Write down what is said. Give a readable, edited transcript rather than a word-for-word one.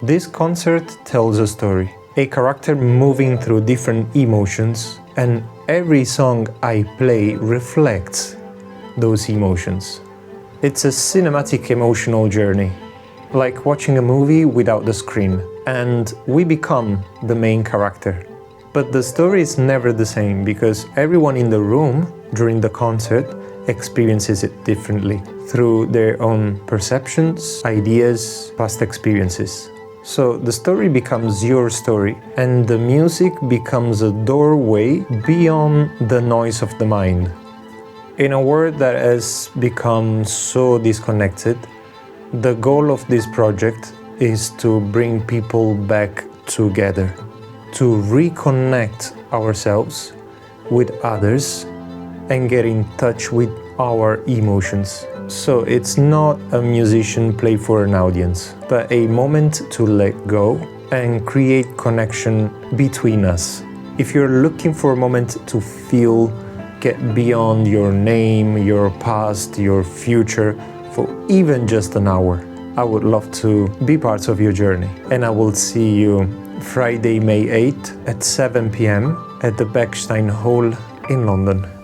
This concert tells a story, a character moving through different emotions, and every song I play reflects those emotions. It's a cinematic emotional journey, like watching a movie without the screen, and we become the main character. But the story is never the same because everyone in the room during the concert experiences it differently through their own perceptions, ideas, past experiences. So the story becomes your story, and the music becomes a doorway beyond the noise of the mind. In a world that has become so disconnected, the goal of this project is to bring people back together, to reconnect ourselves with others and get in touch with our emotions. So it's not a musician play for an audience, but a moment to let go and create connection between us. If you're looking for a moment to feel, get beyond your name, your past, your future, for even just an hour, I would love to be part of your journey. And I will see you Friday, May 8th at 7 p.m. at the Bechstein Hall in London.